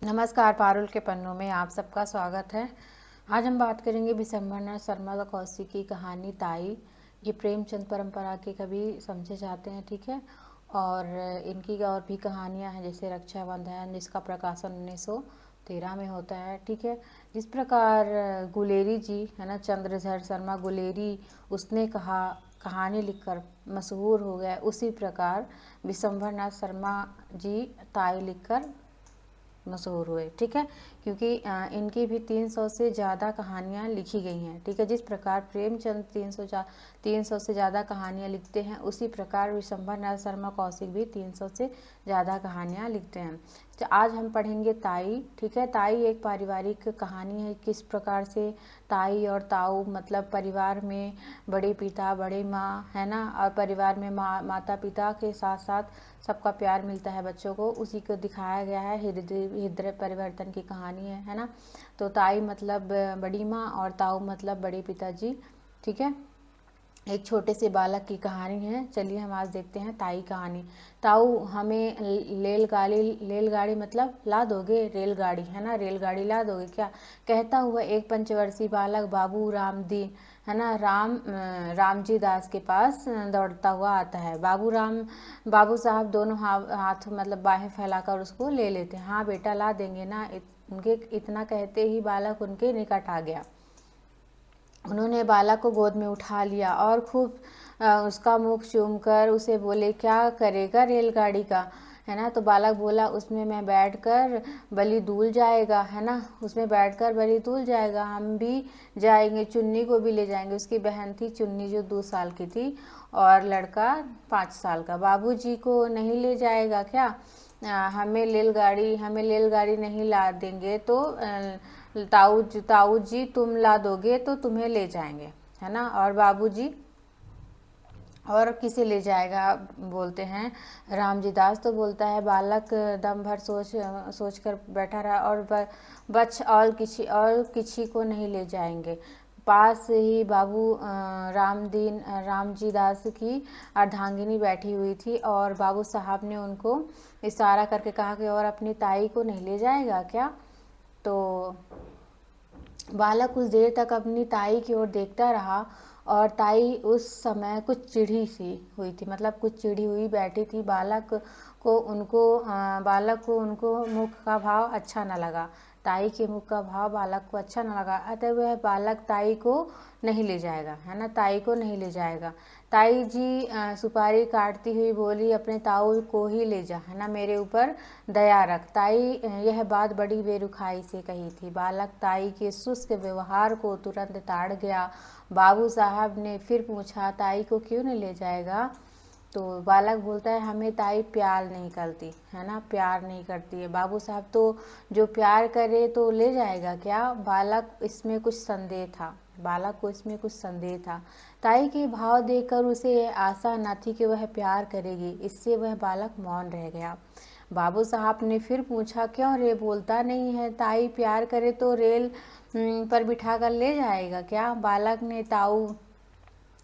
नमस्कार, पारुल के पन्नों में आप सबका स्वागत है। आज हम बात करेंगे विशंभरनाथ शर्मा कौशिक की कहानी ताई। ये प्रेमचंद परंपरा के कवि समझे जाते हैं, ठीक है। और इनकी और भी कहानियां हैं, जैसे रक्षाबंधन, जिसका प्रकाशन 1913 में होता है, ठीक है। जिस प्रकार गुलेरी जी है ना, चंद्रधर शर्मा गुलेरी, उसने कहानी लिखकर मशहूर हो गया, उसी प्रकार विशंभरनाथ शर्मा जी ताई लिखकर मशहूर हुए, ठीक है। क्योंकि इनकी भी 300 से ज़्यादा कहानियाँ लिखी गई हैं, ठीक है। जिस प्रकार प्रेमचंद 300 से ज़्यादा कहानियाँ लिखते हैं, उसी प्रकार विशंभरनाथ शर्मा कौशिक भी 300 से ज़्यादा कहानियाँ लिखते हैं। तो आज हम पढ़ेंगे ताई, ठीक है। ताई एक पारिवारिक कहानी है, किस प्रकार से ताई और ताऊ, मतलब परिवार में बड़े पिता बड़े माँ है ना, और परिवार में माता पिता के साथ साथ सबका प्यार मिलता है बच्चों को, उसी को दिखाया गया है। हृदय परिवर्तन की कहानी है ना। तो ताई मतलब बड़ी माँ और ताऊ मतलब बड़े पिताजी, ठीक है। एक छोटे से बालक की कहानी है। चलिए हम आज देखते हैं ताई कहानी। ताऊ, हमें रेलगाड़ी मतलब ला दोगे, रेलगाड़ी है ना, रेलगाड़ी ला दोगे क्या, कहता हुआ एक पंचवर्षीय बालक बाबू रामदीन है ना, रामजी दास के पास दौड़ता हुआ आता है। बाबू साहब दोनों हाथ मतलब बाहें फैलाकर उसको ले लेते हैं। हाँ बेटा, ला देंगे ना। उनके इतना कहते ही बालक उनके निकट आ गया। उन्होंने बालक को गोद में उठा लिया और खूब उसका मुख चूमकर उसे बोले, क्या करेगा रेलगाड़ी का, है ना। तो बालक बोला, उसमें मैं बैठकर बलि दूल जाएगा, है ना, उसमें बैठकर बलि दूल जाएगा, हम भी जाएंगे, चुन्नी को भी ले जाएंगे। उसकी बहन थी चुन्नी, जो 2 साल की थी, और लड़का 5 साल का। बाबूजी को नहीं ले जाएगा क्या, हमें रेलगाड़ी नहीं ला देंगे तो ताऊ जी तुम ला दोगे तो तुम्हें ले जाएंगे, है ना। और बाबूजी और किसे ले जाएगा बोलते हैं। रामजी दास तो बोलता है, बालक दम भर सोच कर बैठा रहा, और बच और किसी को नहीं ले जाएंगे। पास ही बाबू रामजी दास की अर्धांगिनी बैठी हुई थी, और बाबू साहब ने उनको इशारा करके कहा कि और अपनी ताई को नहीं ले जाएगा क्या। तो बालक कुछ देर तक अपनी ताई की ओर देखता रहा, और ताई उस समय कुछ चिढ़ी सी हुई थी, मतलब कुछ चिढ़ी हुई बैठी थी। बालक को उनको मुख का भाव अच्छा न लगा, ताई के मुख का भाव बालक को अच्छा न लगा, अतः वह बालक ताई को नहीं ले जाएगा, है ना, ताई को नहीं ले जाएगा। ताई जी सुपारी काटती हुई बोली, अपने ताऊ को ही ले जा, है ना, मेरे ऊपर दया रख। ताई यह बात बड़ी बेरुखाई से कही थी। बालक ताई के शुष्क व्यवहार को तुरंत ताड़ गया। बाबू साहब ने फिर पूछा, ताई को क्यों नहीं ले जाएगा। तो बालक बोलता है, हमें ताई प्यार नहीं करती, है ना, प्यार नहीं करती है। बाबू साहब तो जो प्यार करे तो ले जाएगा क्या। बालक को इसमें कुछ संदेह था। ताई के भाव देखकर उसे आशा न थी कि वह प्यार करेगी, इससे वह बालक मौन रह गया। बाबू साहब ने फिर पूछा, क्यों रे, बोलता नहीं है, ताई प्यार करे तो रेल पर बिठाकर ले जाएगा क्या। बालक ने ताऊ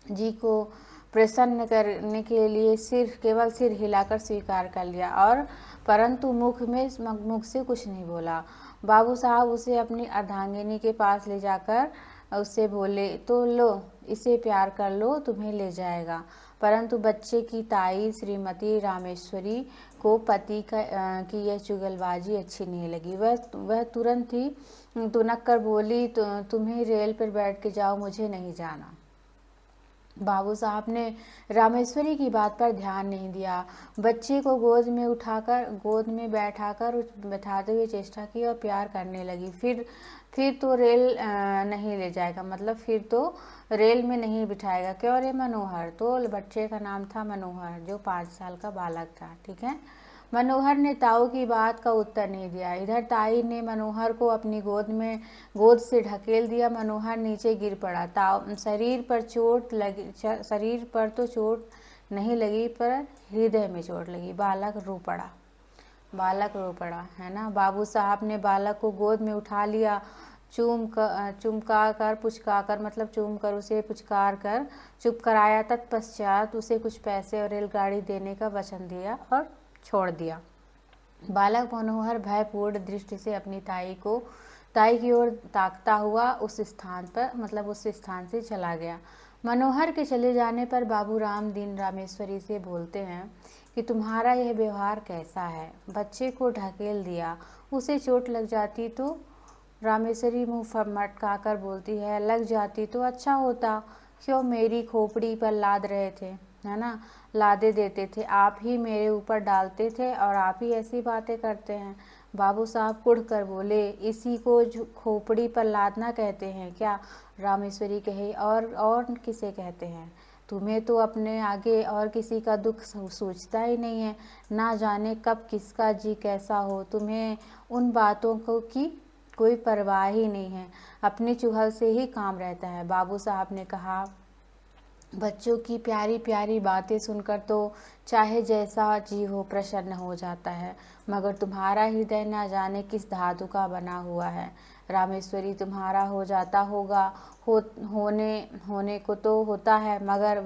जी को प्रसन्न करने के लिए केवल सिर हिलाकर स्वीकार कर लिया, और परंतु मुख से कुछ नहीं बोला। बाबू साहब उसे अपनी अर्धांगिनी के पास ले जाकर उससे बोले, तो लो, इसे प्यार कर लो, तुम्हें ले जाएगा। परंतु बच्चे की ताई श्रीमती रामेश्वरी को पति की यह चुगलबाजी अच्छी नहीं लगी। वह तुरंत ही तुनक कर बोली, तुम्हें रेल पर बैठ के जाओ, मुझे नहीं जाना। बाबू साहब ने रामेश्वरी की बात पर ध्यान नहीं दिया। बच्चे को गोद में बैठाते हुए चेष्टा की और प्यार करने लगी। फिर तो रेल नहीं ले जाएगा, मतलब फिर तो रेल में नहीं बिठाएगा, क्यों रे मनोहर। तो बच्चे का नाम था मनोहर, जो 5 साल का बालक था, ठीक है। मनोहर ने ताऊ की बात का उत्तर नहीं दिया। इधर ताई ने मनोहर को अपनी गोद से ढकेल दिया। मनोहर नीचे गिर पड़ा। शरीर पर तो चोट नहीं लगी, पर हृदय में चोट लगी। बालक रो पड़ा, है ना। बाबू साहब ने बालक को गोद में उठा लिया, चूम कर उसे पुचकार कर चुप कराया। तत्पश्चात उसे कुछ पैसे और रेलगाड़ी देने का वचन दिया और छोड़ दिया। बालक मनोहर भयपूर्ण दृष्टि से अपनी ताई की ओर ताकता हुआ उस स्थान से चला गया। मनोहर के चले जाने पर बाबू राम दीन रामेश्वरी से बोलते हैं कि तुम्हारा यह व्यवहार कैसा है। बच्चे को ढकेल दिया, उसे चोट लग जाती तो। रामेश्वरी मुंह मटकाकर बोलती है, लग जाती तो अच्छा होता, क्यों मेरी खोपड़ी पर लाद रहे थे, है ना, लादे देते थे, आप ही मेरे ऊपर डालते थे और आप ही ऐसी बातें करते हैं। बाबू साहब कुढ़ कर बोले, इसी को खोपड़ी पर लादना कहते हैं क्या? रामेश्वरी कहे, और किसे कहते हैं? तुम्हें तो अपने आगे और किसी का दुख सोचता ही नहीं है, ना जाने कब किसका जी कैसा हो, तुम्हें उन बातों को की कोई परवाह ही नहीं है, अपनी चुहल से ही काम रहता है। बाबू साहब ने कहा, बच्चों की प्यारी प्यारी बातें सुनकर तो चाहे जैसा जी हो प्रसन्न हो जाता है, मगर तुम्हारा हृदय ना जाने किस धातु का बना हुआ है। रामेश्वरी, तुम्हारा हो जाता होगा, होने को तो होता है, मगर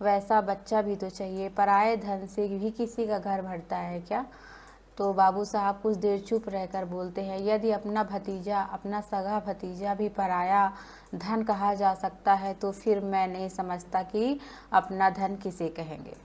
वैसा बच्चा भी तो चाहिए। पराये धन से भी किसी का घर भरता है क्या? तो बाबू साहब कुछ देर चुप रहकर बोलते हैं, यदि अपना सगा भतीजा भी पराया धन कहा जा सकता है तो फिर मैं नहीं समझता कि अपना धन किसे कहेंगे,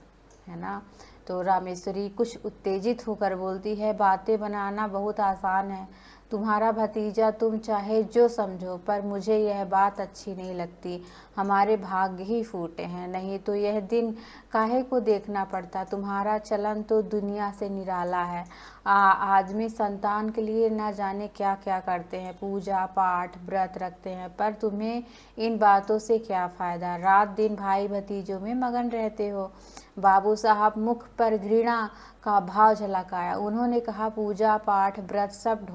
है ना। तो रामेश्वरी कुछ उत्तेजित होकर बोलती है, बातें बनाना बहुत आसान है, तुम्हारा भतीजा तुम चाहे जो समझो, पर मुझे यह बात अच्छी नहीं लगती। हमारे भाग्य ही फूटे हैं, नहीं तो यह दिन काहे को देखना पड़ता। तुम्हारा चलन तो दुनिया से निराला है। आदमी संतान के लिए न जाने क्या क्या करते हैं, पूजा पाठ व्रत रखते हैं, पर तुम्हें इन बातों से क्या फ़ायदा। रात दिन भाई भतीजों में मगन रहते हो। बाबू साहब मुख पर घृणा का भाव झलक आया। उन्होंने कहा, पूजा पाठ व्रत सब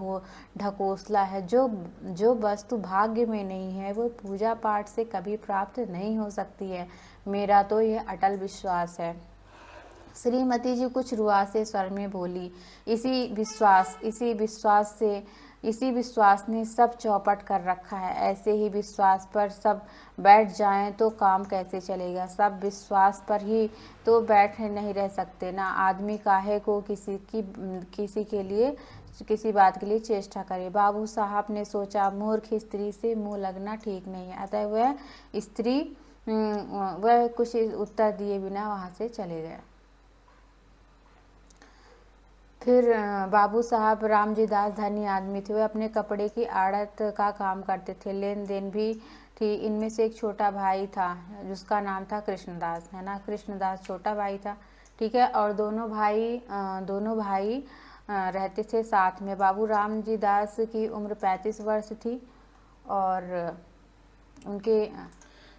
ढकोसला है। जो वस्तु भाग्य में नहीं है वो पूजा पाठ से कभी प्राप्त नहीं हो सकती है, मेरा तो यह अटल विश्वास है। श्रीमती जी कुछ रुआसे स्वर में बोली, इसी विश्वास ने सब चौपट कर रखा है। ऐसे ही विश्वास पर सब बैठ जाएं तो काम कैसे चलेगा। सब विश्वास पर ही तो बैठ नहीं रह सकते ना। आदमी काहे को किसी बात के लिए चेष्टा करे। बाबू साहब ने सोचा, मूर्ख स्त्री से मुंह लगना ठीक नहीं है, अतः वह कुछ उत्तर दिए बिना वहाँ से चले गए। फिर बाबू साहब रामजी दास धनी आदमी थे। वे अपने कपड़े की आड़त का काम करते थे, लेन देन भी थी। इनमें से एक छोटा भाई था जिसका नाम था कृष्णदास, है ना। कृष्णदास छोटा भाई था, ठीक है। और दोनों भाई रहते थे साथ में। बाबू रामजी दास की उम्र 35 वर्ष थी और उनके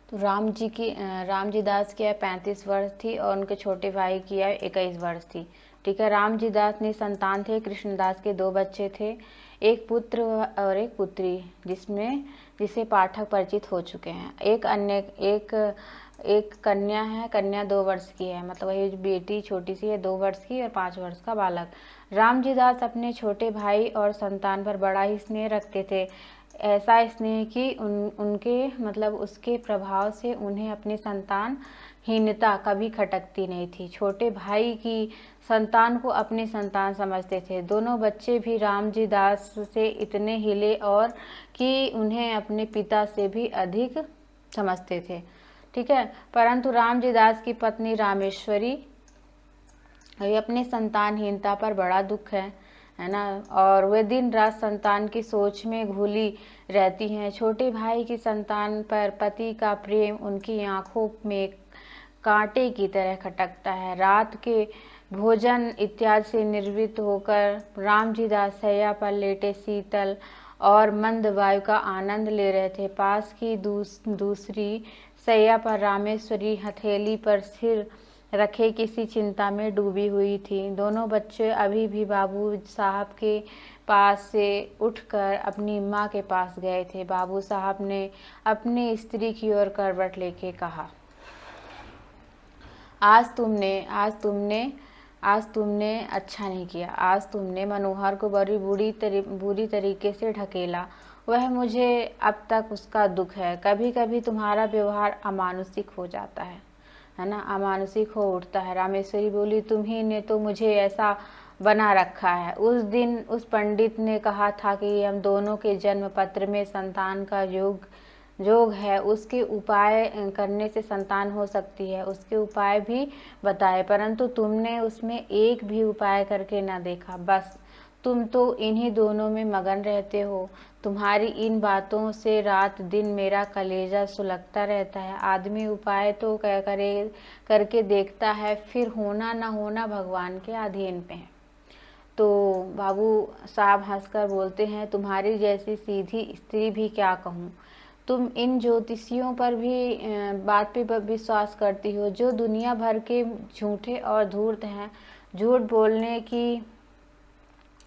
तो रामजी दास की 35 वर्ष थी और उनके छोटे भाई की 21 वर्ष थी, ठीक है। रामजी दास निसंतान थे। कृष्णदास के 2 बच्चे थे, एक पुत्र और एक पुत्री, जिसे पाठक परिचित हो चुके हैं। एक कन्या है, कन्या 2 वर्ष की है, मतलब ये बेटी छोटी सी है 2 वर्ष की, और 5 वर्ष का बालक। रामजी दास अपने छोटे भाई और संतान पर बड़ा ही स्नेह रखते थे। ऐसा स्नेह कि उनके उसके प्रभाव से उन्हें अपनी संतानहीनता कभी खटकती नहीं थी। छोटे भाई की संतान को अपनी संतान समझते थे। दोनों बच्चे भी रामजी दास से इतने हिले और कि उन्हें अपने पिता से भी अधिक समझते थे, ठीक है। परंतु रामजी दास की पत्नी रामेश्वरी अपने संतानहीनता पर बड़ा दुख है ना, और वे दिन रात संतान की सोच में घुली रहती हैं। छोटे भाई की संतान पर पति का प्रेम उनकी आंखों में कांटे की तरह खटकता है। रात के भोजन इत्यादि से निर्वृत्त होकर रामजी दास सैया पर लेटे शीतल और मंद वायु का आनंद ले रहे थे। पास की दूसरी सैया पर रामेश्वरी हथेली पर सिर रखे किसी चिंता में डूबी हुई थी। दोनों बच्चे अभी भी बाबू साहब के पास से उठकर अपनी माँ के पास गए थे। बाबू साहब ने अपनी स्त्री की ओर करवट लेके कहा, आज तुमने अच्छा नहीं किया। आज तुमने मनोहर को बड़ी बुरी तरीके से ढकेला। वह मुझे अब तक उसका दुख है। कभी कभी तुम्हारा व्यवहार अमानुषिक हो जाता है ना, अमानुषिक हो उठता है। रामेश्वरी बोली, तुम्ही ने तो मुझे ऐसा बना रखा है। उस दिन उस पंडित ने कहा था कि हम दोनों के जन्म पत्र में संतान का योग है, उसके उपाय करने से संतान हो सकती है, उसके उपाय भी बताए, परंतु तुमने उसमें एक भी उपाय करके ना देखा। बस तुम तो इन्हीं दोनों में मगन रहते हो। तुम्हारी इन बातों से रात दिन मेरा कलेजा सुलगता रहता है। आदमी उपाय तो करके देखता है, फिर होना न होना भगवान के अधीन पे है। तो बाबू साहब हंसकर बोलते हैं, तुम्हारी जैसी सीधी स्त्री भी क्या कहूँ। तुम इन ज्योतिषियों पर भी बात पे विश्वास करती हो, जो दुनिया भर के झूठे और धूर्त हैं, झूठ बोलने की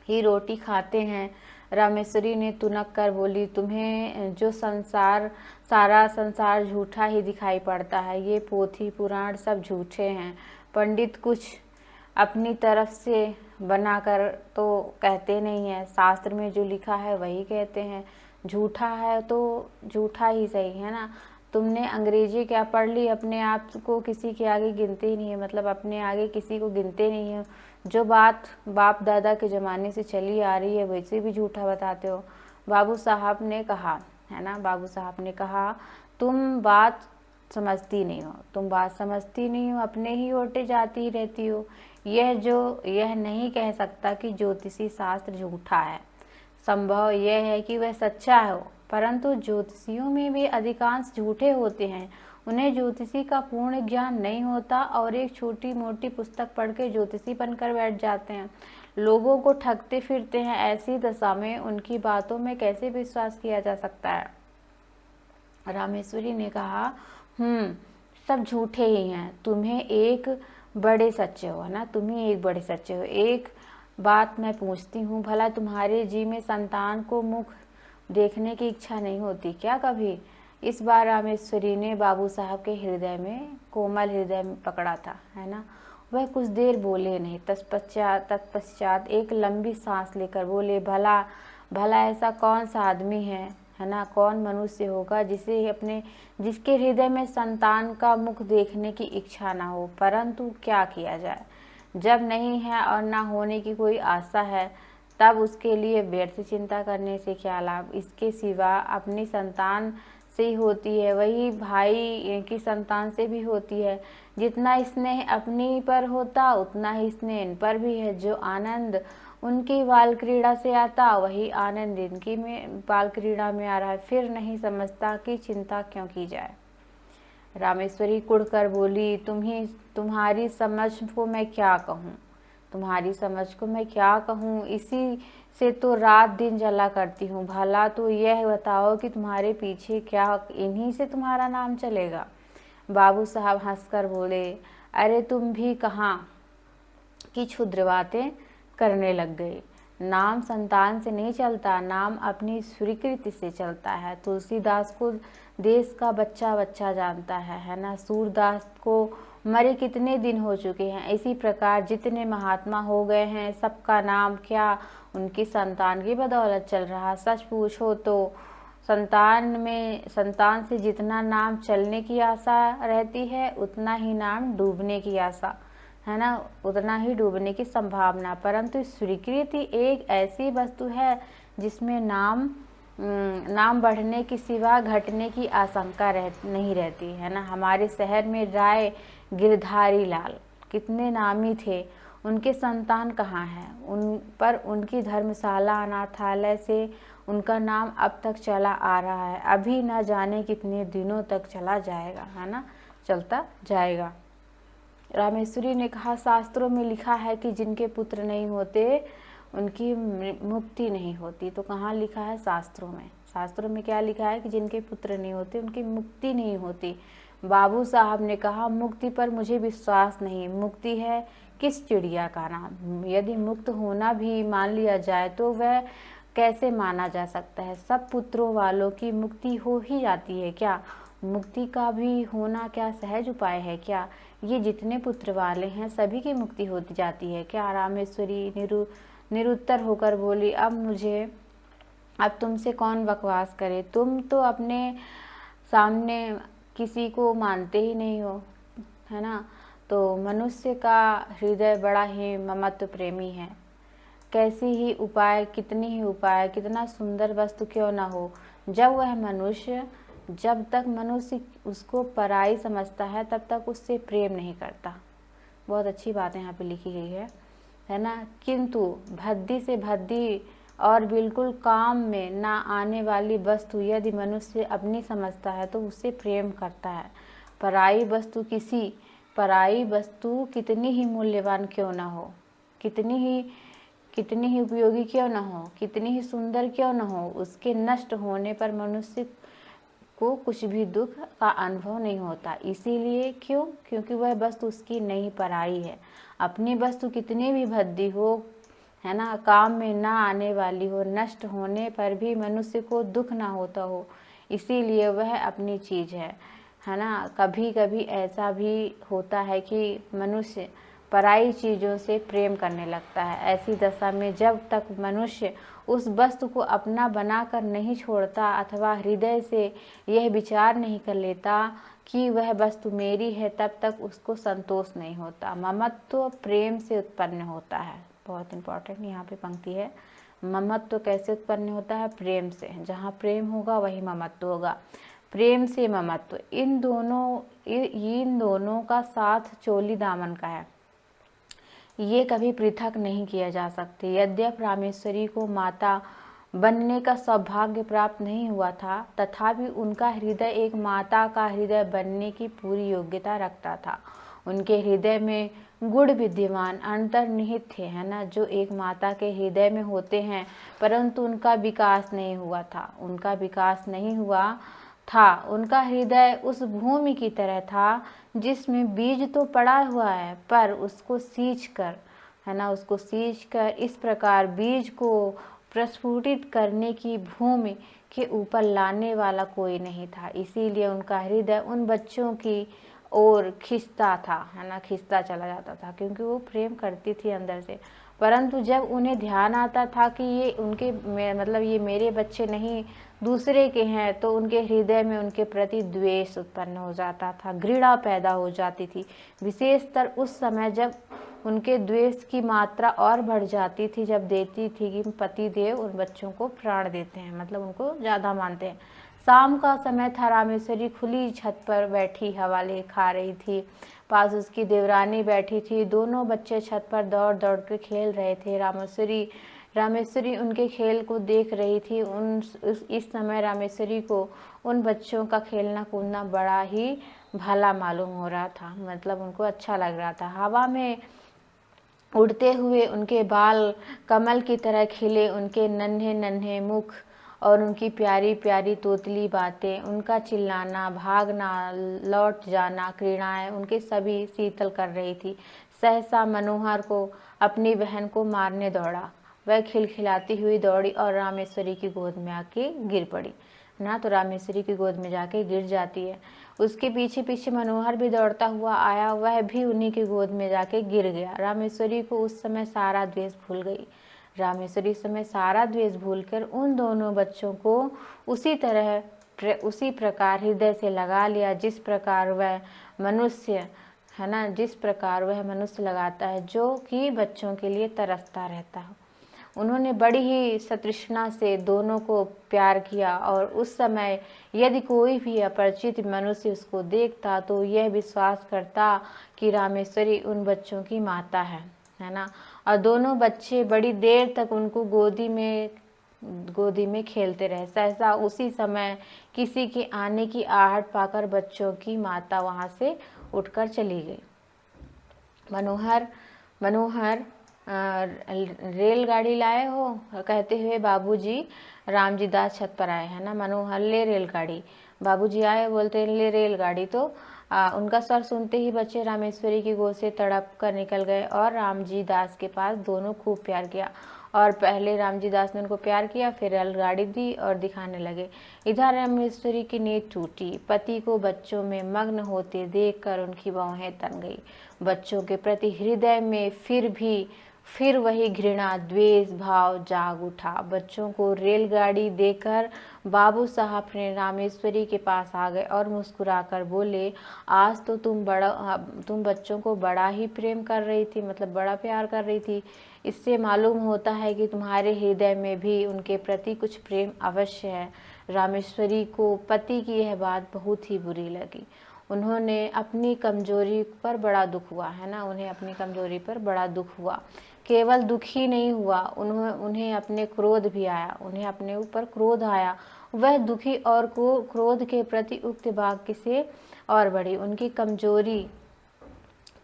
ही रोटी खाते हैं। रामेश्वरी ने तुनक कर बोली, तुम्हें जो सारा संसार झूठा ही दिखाई पड़ता है। ये पोथी पुराण सब झूठे हैं। पंडित कुछ अपनी तरफ से बनाकर तो कहते नहीं है, शास्त्र में जो लिखा है वही कहते हैं। झूठा है तो झूठा ही सही है ना। तुमने अंग्रेजी क्या पढ़ ली, अपने आप को किसी के आगे गिनते ही नहीं है, मतलब अपने आगे किसी को गिनते नहीं है। जो बात बाप दादा के ज़माने से चली आ रही है वैसे भी झूठा बताते हो। बाबू साहब ने कहा, है ना, बाबू साहब ने कहा, तुम बात समझती नहीं हो, तुम बात समझती नहीं हो, अपने ही ओटे जाती रहती हो। यह नहीं कह सकता कि ज्योतिषी शास्त्र झूठा है। संभव यह है कि वह सच्चा हो, परंतु ज्योतिषियों में भी अधिकांश झूठे होते हैं। उन्हें ज्योतिषी का पूर्ण ज्ञान नहीं होता और एक छोटी मोटी पुस्तक पढ़ के ज्योतिषी बनकर बैठ जाते हैं, लोगों को ठगते फिरते हैं। ऐसी दशा में उनकी बातों में कैसे विश्वास किया जा सकता है। रामेश्वरी ने कहा, सब झूठे ही हैं। तुम्हें एक बड़े सच्चे हो ना, तुम्हें एक बड़े सच्चे हो। एक बात मैं पूछती हूँ, भला तुम्हारे जी में संतान को मुख देखने की इच्छा नहीं होती क्या कभी। इस बार रामेश्वरी ने बाबू साहब के हृदय में, कोमल हृदय में पकड़ा था, है ना। वह कुछ देर बोले नहीं। तत्पश्चात एक लंबी सांस लेकर बोले, भला ऐसा कौन सा आदमी है ना, कौन मनुष्य होगा जिसके हृदय में संतान का मुख देखने की इच्छा ना हो। परंतु क्या किया जाए, जब नहीं है और ना होने की कोई आशा है, तब उसके लिए व्यर्थ चिंता करने से क्या लाभ। इसके सिवा अपनी संतान से ही होती है, वही भाई की संतान से भी होती है। जितना स्नेह अपनी पर होता उतना ही स्नेह इन पर भी है। जो आनंद उनकी बाल क्रीड़ा से आता वही आनंद इनकी में बाल क्रीड़ा में आ रहा है। फिर नहीं समझता कि चिंता क्यों की जाए। रामेश्वरी कुढ़कर बोली, तुम्हारी समझ को मैं क्या कहूँ, तुम्हारी समझ को मैं क्या कहूँ, इसी से तो रात दिन जला करती हूँ। भला तो यह बताओ कि तुम्हारे पीछे क्या इन्हीं से तुम्हारा नाम चलेगा। बाबू साहब हंसकर बोले, अरे तुम भी कहाँ की क्षुद्र बातें करने लग गई। नाम संतान से नहीं चलता, नाम अपनी स्वीकृति से चलता है। तुलसीदास को देश का बच्चा बच्चा जानता है ना। सूरदास को मरे कितने दिन हो चुके हैं। इसी प्रकार जितने महात्मा हो गए हैं, सबका नाम क्या उनकी संतान की बदौलत चल रहा। सच पूछो तो संतान से जितना नाम चलने की आशा रहती है, उतना ही नाम डूबने की आशा, है ना, उतना ही डूबने की संभावना। परंतु स्वीकृति एक ऐसी वस्तु है जिसमें नाम बढ़ने की सिवा घटने की आशंका नहीं रहती, है ना। हमारे शहर में राय गिरधारी लाल कितने नामी थे, उनके संतान कहाँ हैं। उन पर उनकी धर्मशाला अनाथालय से उनका नाम अब तक चला आ रहा है, अभी न जाने कितने दिनों तक चला जाएगा, है ना, चलता जाएगा। रामेश्वरी ने कहा, शास्त्रों में लिखा है कि जिनके पुत्र नहीं होते उनकी मुक्ति नहीं होती। तो कहाँ लिखा है? शास्त्रों में। शास्त्रों में क्या लिखा है कि जिनके पुत्र नहीं होते उनकी मुक्ति नहीं होती। बाबू साहब ने कहा, मुक्ति पर मुझे विश्वास नहीं। मुक्ति है किस चिड़िया का नाम? यदि मुक्त होना भी मान लिया जाए तो वह कैसे माना जा सकता है? सब पुत्रों वालों की मुक्ति हो ही जाती है क्या? मुक्ति का भी होना क्या सहज उपाय है क्या? ये जितने पुत्र वाले हैं सभी की मुक्ति होती जाती है क्या? रामेश्वरी निरुत्तर होकर बोली, अब तुमसे कौन बकवास करे? तुम तो अपने सामने किसी को मानते ही नहीं हो, है ना। तो मनुष्य का हृदय बड़ा ही ममत्व प्रेमी है, कैसी ही उपाय, कितनी ही उपाय, कितना सुंदर वस्तु क्यों न हो, जब तक मनुष्य उसको पराई समझता है तब तक उससे प्रेम नहीं करता। बहुत अच्छी बात यहाँ पे लिखी गई है ना। किंतु भद्दी से भद्दी और बिल्कुल काम में ना आने वाली वस्तु यदि मनुष्य अपनी समझता है तो उससे प्रेम करता है। पराई वस्तु कितनी ही मूल्यवान क्यों ना हो, कितनी ही उपयोगी क्यों न हो, कितनी ही सुंदर क्यों न हो, उसके नष्ट होने पर मनुष्य को कुछ भी दुख का अनुभव नहीं होता। इसीलिए क्योंकि वह वस्तु उसकी नहीं, पराई है। अपनी वस्तु कितनी भी भद्दी हो, है ना, काम में ना आने वाली हो, नष्ट होने पर भी मनुष्य को दुख ना होता हो, इसीलिए वह अपनी चीज़ है ना। कभी कभी ऐसा भी होता है कि मनुष्य पराई चीज़ों से प्रेम करने लगता है। ऐसी दशा में जब तक मनुष्य उस वस्तु को अपना बनाकर नहीं छोड़ता अथवा हृदय से यह विचार नहीं कर लेता कि वह वस्तु मेरी है, तब तक उसको संतोष नहीं होता। ममत्व प्रेम से उत्पन्न होता है। बहुत इंपॉर्टेंट यहाँ पे पंक्ति है। ममत्व कैसे उत्पन्न होता है? प्रेम से। जहाँ प्रेम होगा वही ममत्व होगा। प्रेम से ममत्व, इन दोनों का साथ चोली दामन का है। ये कभी पृथक नहीं किया जा सकते। यद्यपि रामेश्वरी को माता बनने का सौभाग्य प्राप्त नहीं हुआ था, तथापि उनका हृदय एक माता का हृदय बनने की पूरी योग्यता रखता था। उनके हृदय में गुण विद्यमान अंतर्निहित थे, है ना, जो एक माता के हृदय में होते हैं, परंतु उनका विकास नहीं हुआ था। उनका हृदय उस भूमि की तरह था जिसमें बीज तो पड़ा हुआ है, पर उसको सींच कर, है ना, इस प्रकार बीज को प्रस्फुटित करने की भूमि के ऊपर लाने वाला कोई नहीं था। इसीलिए उनका हृदय उन बच्चों की ओर खिंचता था, है ना, खिंचता चला जाता था, क्योंकि वो प्रेम करती थी अंदर से। परंतु जब उन्हें ध्यान आता था कि ये ये मेरे बच्चे नहीं, दूसरे के हैं, तो उनके हृदय में उनके प्रति द्वेष उत्पन्न हो जाता था, घृणा पैदा हो जाती थी। विशेषतर उस समय जब उनके द्वेष की मात्रा और बढ़ जाती थी, जब देती थी कि पति देव उन बच्चों को प्राण देते हैं, मतलब उनको ज़्यादा मानते हैं। शाम का समय था। रामेश्वरी खुली छत पर बैठी हवा खा रही थी। पास उसकी देवरानी बैठी थी। दोनों बच्चे छत पर दौड़ दौड़ कर खेल रहे थे। रामेश्वरी उनके खेल को देख रही थी। इस समय रामेश्वरी को उन बच्चों का खेलना कूदना बड़ा ही भला मालूम हो रहा था, मतलब उनको अच्छा लग रहा था। हवा में उड़ते हुए उनके बाल कमल की तरह खिले, उनके नन्हे नन्हे मुख और उनकी प्यारी प्यारी तोतली बातें, उनका चिल्लाना, भागना, लौट जाना, क्रीड़ाएं उनके सभी शीतल कर रही थी। सहसा मनोहर को अपनी बहन को मारने दौड़ा। वह खिलखिलाती हुई दौड़ी और रामेश्वरी की गोद में आके गिर पड़ी ना, तो रामेश्वरी की गोद में जाके गिर जाती है। उसके पीछे पीछे मनोहर भी दौड़ता हुआ आया, वह भी उन्हीं की गोद में जाके गिर गया। रामेश्वरी को उस समय सारा द्वेष भूल गई। रामेश्वरी समय सारा द्वेष भूलकर उन दोनों बच्चों को उसी प्रकार हृदय से लगा लिया, जिस प्रकार वह मनुष्य, है ना, लगाता है जो कि बच्चों के लिए तरसता रहता है। उन्होंने बड़ी ही सतृष्णा से दोनों को प्यार किया, और उस समय यदि कोई भी अपरिचित मनुष्य उसको देखता तो यह विश्वास करता कि रामेश्वरी उन बच्चों की माता है ना। और दोनों बच्चे बड़ी देर तक उनको गोदी में खेलते रहे। सहसा उसी समय किसी के आने की आहट पाकर बच्चों की माता वहां से उठकर चली गई। मनोहर रेलगाड़ी लाए हो, कहते हुए बाबूजी रामजी दास छत पर आए, है ना। मनोहर ले रेलगाड़ी, बाबूजी आए, बोलते ले रेलगाड़ी। तो उनका स्वर सुनते ही बच्चे रामेश्वरी की गोद से तड़प कर निकल गए और रामजी दास के पास दोनों खूब प्यार किया। और पहले रामजी दास ने उनको प्यार किया, फिर रेलगाड़ी दी और दिखाने लगे। इधर रामेश्वरी की नींद टूटी। पति को बच्चों में मग्न होते देखकर उनकी बाहें तन गई। बच्चों के प्रति हृदय में फिर भी फिर वही घृणा द्वेष भाव जाग उठा। बच्चों को रेलगाड़ी देकर बाबू साहब ने रामेश्वरी के पास आ गए और मुस्कुराकर बोले, आज तो तुम बच्चों को बड़ा ही प्रेम कर रही थी, मतलब बड़ा प्यार कर रही थी। इससे मालूम होता है कि तुम्हारे हृदय में भी उनके प्रति कुछ प्रेम अवश्य है। रामेश्वरी को पति की यह बात बहुत ही बुरी लगी। उन्होंने अपनी कमजोरी पर बड़ा दुख हुआ, है ना, उन्हें अपनी कमजोरी पर बड़ा दुख हुआ। केवल दुख ही नहीं हुआ, उन्हें अपने क्रोध भी आया, उन्हें अपने ऊपर क्रोध आया। वह दुखी और क्रोध के प्रति उक्त वाक्य से और बढ़ी। उनकी कमजोरी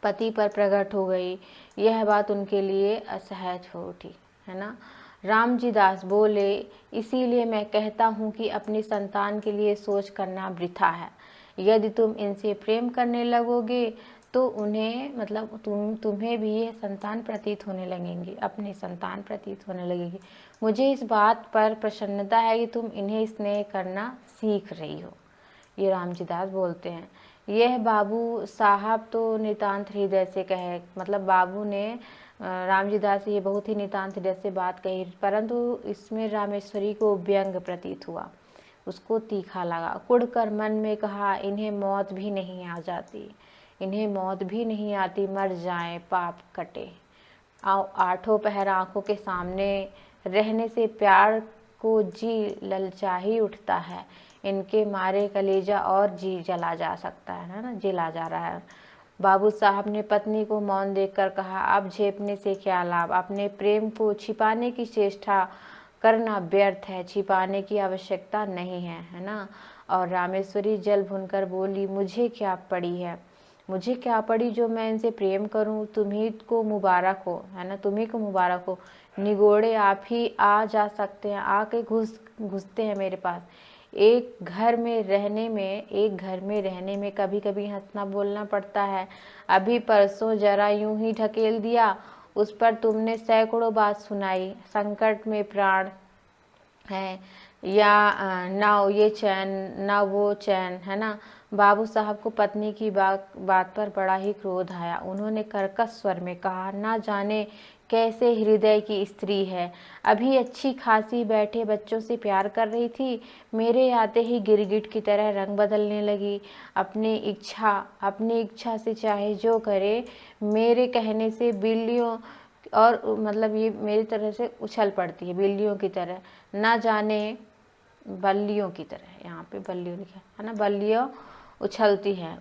पति पर प्रकट हो गई। यह बात उनके लिए असहज हो उठी, है ना। रामजी दास बोले, इसीलिए मैं कहता हूँ कि अपनी संतान के लिए सोच करना वृथा है। यदि तुम इनसे प्रेम करने लगोगे तो उन्हें, मतलब तुम्हें भी ये संतान प्रतीत होने लगेंगी, अपनी संतान प्रतीत होने लगेगी। मुझे इस बात पर प्रसन्नता है कि तुम इन्हें स्नेह करना सीख रही हो। ये रामजी दास बोलते हैं। यह बाबू साहब तो नितांत हृदय से कहे, मतलब बाबू ने रामजी दास ये बहुत ही नितांत हृदय से बात कही, परंतु इसमें रामेश्वरी को व्यंग प्रतीत हुआ, उसको तीखा लगा। कुढ़कर मन में कहा, इन्हें मौत भी नहीं आ जाती, इन्हें मौत भी नहीं आती, मर जाएं पाप कटे। आठों पहर आंखों के सामने रहने से प्यार को जी ललचा ही उठता है। इनके मारे कलेजा और जी जला जा सकता है ना, जला जा रहा है। बाबू साहब ने पत्नी को मौन देखकर कहा, अब झेपने से क्या लाभ, अपने प्रेम को छिपाने की चेष्टा करना व्यर्थ है, छिपाने की आवश्यकता नहीं है, है ना। और रामेश्वरी जल भुनकर बोली, मुझे क्या पड़ी है, मुझे क्या पड़ी जो मैं इनसे प्रेम करूं, तुम्ही को मुबारक हो, है ना, तुम्ही को मुबारक हो। निगोड़े आप ही आ जा सकते हैं, आके घुसते हैं मेरे पास। एक घर में रहने में कभी कभी हंसना बोलना पड़ता है। अभी परसों जरा यूं ही ढकेल दिया, उस पर तुमने सैकड़ों बात सुनाई, संकट में प्राण है या ना ये चैन ना वो चैन, है ना। बाबू साहब को पत्नी की बात पर बड़ा ही क्रोध आया। उन्होंने कर्कश स्वर में कहा, ना जाने कैसे हृदय की स्त्री है, अभी अच्छी खासी बैठे बच्चों से प्यार कर रही थी, मेरे आते ही गिरगिट की तरह रंग बदलने लगी। अपनी इच्छा से चाहे जो करे, मेरे कहने से बिल्लियों और मतलब ये मेरी तरह से उछल पड़ती है, बिल्लियों की तरह, ना जाने बल्लियों की तरह, यहाँ पे बल्लियों लिखा है ना, बल्लियों उछलती है,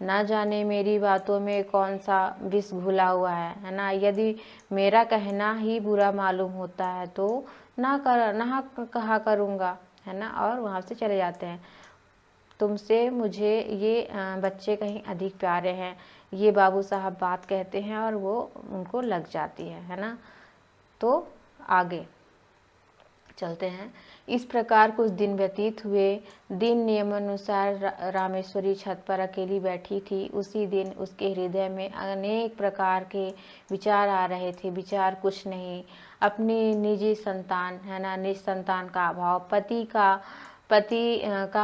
ना जाने मेरी बातों में कौन सा विष घुला हुआ है ना। यदि मेरा कहना ही बुरा मालूम होता है तो ना कहा करूँगा, है ना। और वहाँ से चले जाते हैं। तुमसे मुझे ये बच्चे कहीं अधिक प्यारे हैं, ये बाबू साहब बात कहते हैं और वो उनको लग जाती है ना। तो आगे चलते हैं। इस प्रकार कुछ दिन व्यतीत हुए। दिन नियमानुसार रामेश्वरी छत पर अकेली बैठी थी। उसी दिन उसके हृदय में अनेक प्रकार के विचार आ रहे थे। विचार कुछ नहीं, अपनी निजी संतान, है ना, निज संतान का अभाव, पति का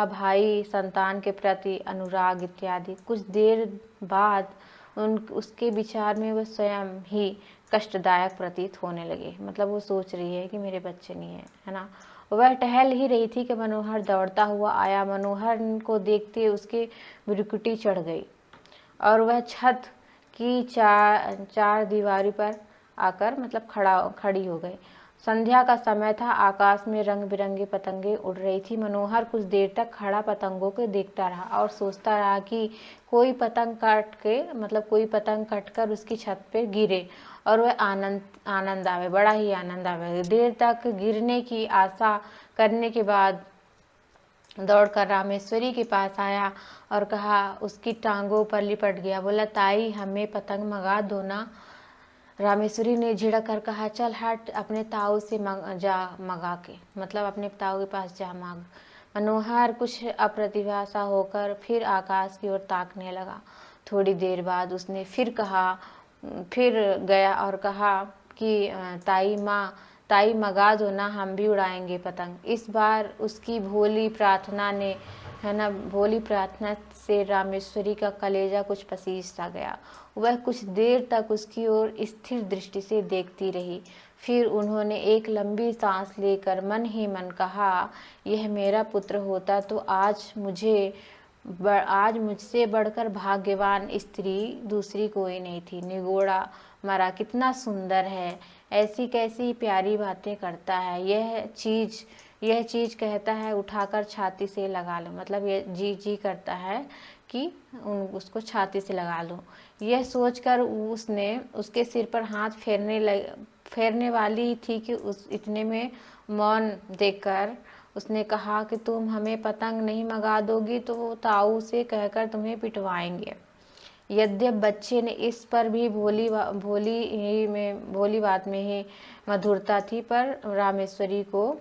भाई संतान के प्रति अनुराग इत्यादि। कुछ देर बाद उसके विचार में वह स्वयं ही कष्टदायक प्रतीत होने लगे। मतलब वो सोच रही है कि मेरे बच्चे नहीं है ना। वह टहल ही रही थी कि मनोहर दौड़ता हुआ आया। मनोहर को देखते उसके भ्रुकुटी चढ़ गई और वह छत की चार दीवारी पर आकर मतलब खड़ी हो गई। संध्या का समय था। आकाश में रंग बिरंगे पतंगे उड़ रही थी। मनोहर कुछ देर तक खड़ा पतंगों को देखता रहा और सोचता रहा कि कोई पतंग कटकर उसकी छत पर गिरे और वह आनंद आवे, बड़ा ही आनंद आवे। देर तक गिरने की आशा करने के बाद दौड़कर रामेश्वरी के पास आया और कहा, उसकी टांगों पर लिपट गया। बोला, ताई हमें पतंग मंगा दो ना। रामेश्वरी ने झिड़क कर कहा, चल हट, अपने ताऊ से मंगा के, मतलब अपने ताऊ के पास जा मांग। मनोहर कुछ अप्रतिभा सा होकर फिर आकाश की ओर ताकने लगा। थोड़ी देर बाद उसने फिर गया और कहा कि ताई मंगा दो ना, हम भी उड़ाएंगे पतंग। इस बार उसकी भोली प्रार्थना ने है ना, भोली प्रार्थना से रामेश्वरी का कलेजा कुछ पसीज सा गया। वह कुछ देर तक उसकी ओर स्थिर दृष्टि से देखती रही। फिर उन्होंने एक लंबी सांस लेकर मन ही मन कहा, यह मेरा पुत्र होता तो आज मुझसे बढ़कर भाग्यवान स्त्री दूसरी कोई नहीं थी। निगोड़ा मरा कितना सुंदर है, ऐसी कैसी प्यारी बातें करता है, यह चीज कहता है उठाकर छाती से लगा लो। मतलब ये जी जी करता है कि उसको छाती से लगा लो। यह सोचकर उसने उसके सिर पर हाथ फेरने वाली थी कि उस इतने में मौन देखकर उसने कहा कि तुम हमें पतंग नहीं मंगा दोगी तो ताऊ से कहकर तुम्हें पिटवाएंगे। यद्यप बच्चे ने इस पर भी भोली बात में ही मधुरता थी, पर रामेश्वरी को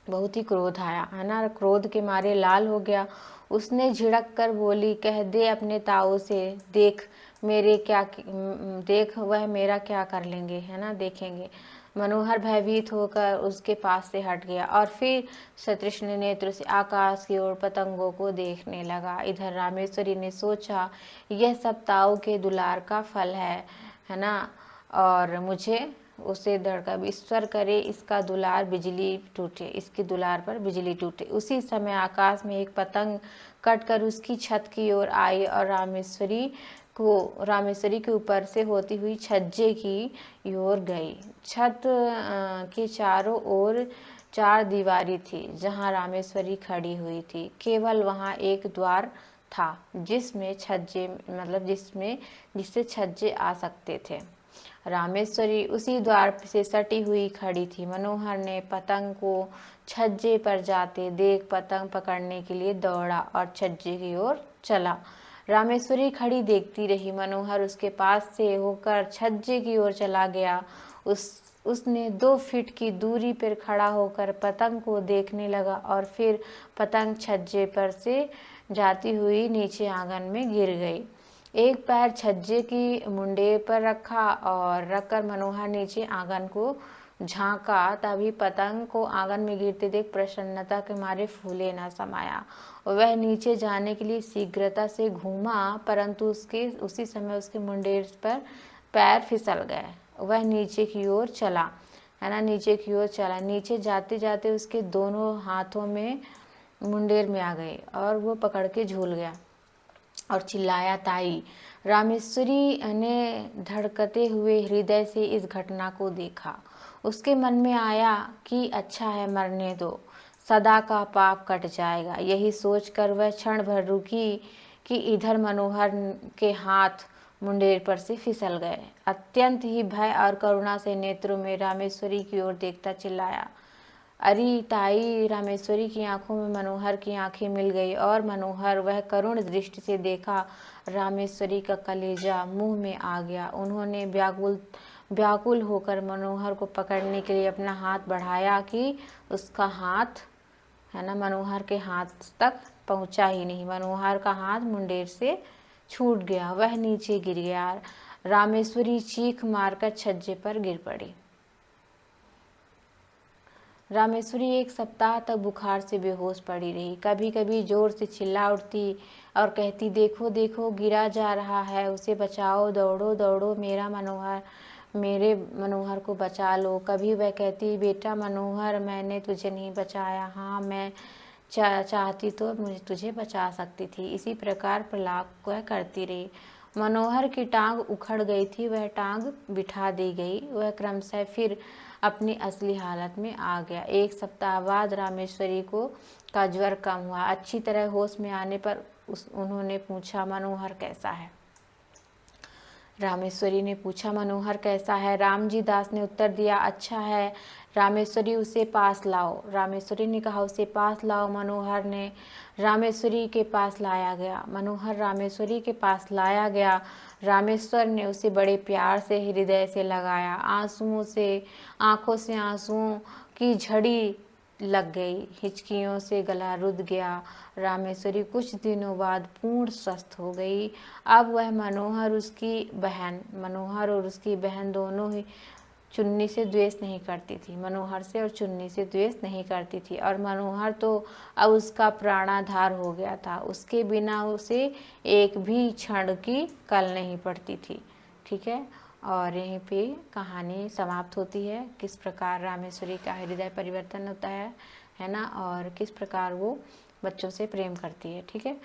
बहुत ही क्रोध आया, है ना। क्रोध के मारे लाल हो गया। उसने झिड़क कर बोली, कह दे अपने ताऊ से, देख वह मेरा क्या कर लेंगे, है ना, देखेंगे। मनोहर भयभीत होकर उसके पास से हट गया और फिर सतृष्ण नेत्र से आकाश की ओर पतंगों को देखने लगा। इधर रामेश्वरी ने सोचा, यह सब ताऊ के दुलार का फल है ना, और मुझे उसे धड़का, ईश्वर करे इसकी दुलार पर बिजली टूटे। उसी समय आकाश में एक पतंग कटकर उसकी छत की ओर आई और रामेश्वरी के ऊपर से होती हुई छज्जे की ओर गई। छत के चारों ओर 4 दीवारी थी जहां रामेश्वरी खड़ी हुई थी। केवल वहां एक द्वार था जिससे छज्जे आ सकते थे। रामेश्वरी उसी द्वार से सटी हुई खड़ी थी। मनोहर ने पतंग को छज्जे पर जाते देख पतंग पकड़ने के लिए दौड़ा और छज्जे की ओर चला। रामेश्वरी खड़ी देखती रही। मनोहर उसके पास से होकर छज्जे की ओर चला गया। उसने 2 फीट की दूरी पर खड़ा होकर पतंग को देखने लगा और फिर पतंग छज्जे पर से जाती हुई नीचे आंगन में गिर गई। एक पैर छज्जे की मुंडेर पर रखकर मनोहर नीचे आंगन को झांका, तभी पतंग को आंगन में गिरते देख प्रसन्नता के मारे फूले न समाया। वह नीचे जाने के लिए शीघ्रता से घूमा, परंतु उसी समय उसके मुंडेर पर पैर फिसल गए। वह नीचे की ओर चला, है ना, नीचे जाते जाते उसके दोनों हाथों में मुंडेर में आ गई और वो पकड़ के झूल गया और चिल्लाया, ताई। रामेश्वरी ने धड़कते हुए हृदय से इस घटना को देखा। उसके मन में आया कि अच्छा है, मरने दो, सदा का पाप कट जाएगा। यही सोचकर वह क्षण भर रुकी कि इधर मनोहर के हाथ मुंडेर पर से फिसल गए। अत्यंत ही भय और करुणा से नेत्रों में रामेश्वरी की ओर देखता चिल्लाया, अरे ताई। रामेश्वरी की आंखों में मनोहर की आंखें मिल गई और मनोहर वह करुण दृष्टि से देखा। रामेश्वरी का कलेजा मुंह में आ गया। उन्होंने व्याकुल होकर मनोहर को पकड़ने के लिए अपना हाथ बढ़ाया कि उसका हाथ, है ना, मनोहर के हाथ तक पहुंचा ही नहीं। मनोहर का हाथ मुंडेर से छूट गया, वह नीचे गिर गया। रामेश्वरी चीख मारकर छज्जे पर गिर पड़ी। रामेश्वरी 1 सप्ताह तक बुखार से बेहोश पड़ी रही। कभी कभी जोर से चिल्ला उठती और कहती, देखो देखो, गिरा जा रहा है, उसे बचाओ, दौड़ो दौड़ो, मेरे मनोहर को बचा लो। कभी वह कहती, बेटा मनोहर, मैंने तुझे नहीं बचाया, हाँ मैं चाहती तो मुझे तुझे बचा सकती थी। इसी प्रकार प्रलाप वह करती रही। मनोहर की टांग उखड़ गई थी, वह टांग बिठा दी गई। वह क्रमशः फिर अपनी असली हालत में आ गया। 1 सप्ताह बाद रामेश्वरी का ज्वर कम हुआ। अच्छी तरह होश में आने पर उन्होंने पूछा, मनोहर कैसा है? रामेश्वरी ने पूछा, मनोहर कैसा है? रामजी दास ने उत्तर दिया, अच्छा है। रामेश्वरी, उसे पास लाओ। रामेश्वरी ने कहा, उसे पास लाओ। मनोहर ने रामेश्वरी के पास लाया गया। मनोहर रामेश्वरी के पास लाया गया। रामेश्वर ने उसे बड़े प्यार से हृदय से लगाया। आंखों से आंसुओं की झड़ी लग गई, हिचकियों से गला रुध गया। रामेश्वरी कुछ दिनों बाद पूर्ण स्वस्थ हो गई। अब वह मनोहर और उसकी बहन दोनों ही चुन्नी से द्वेष नहीं करती थी, मनोहर से और चुन्नी से द्वेष नहीं करती थी। और मनोहर तो अब उसका प्राणाधार हो गया था, उसके बिना उसे एक भी क्षण की कल नहीं पड़ती थी। ठीक है, और यहीं पे कहानी समाप्त होती है। किस प्रकार रामेश्वरी का हृदय परिवर्तन होता है ना, और किस प्रकार वो बच्चों से प्रेम करती है। ठीक है,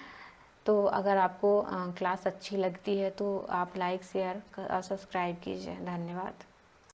तो अगर आपको क्लास अच्छी लगती है तो आप लाइक, शेयर और सब्सक्राइब कीजिए। धन्यवाद।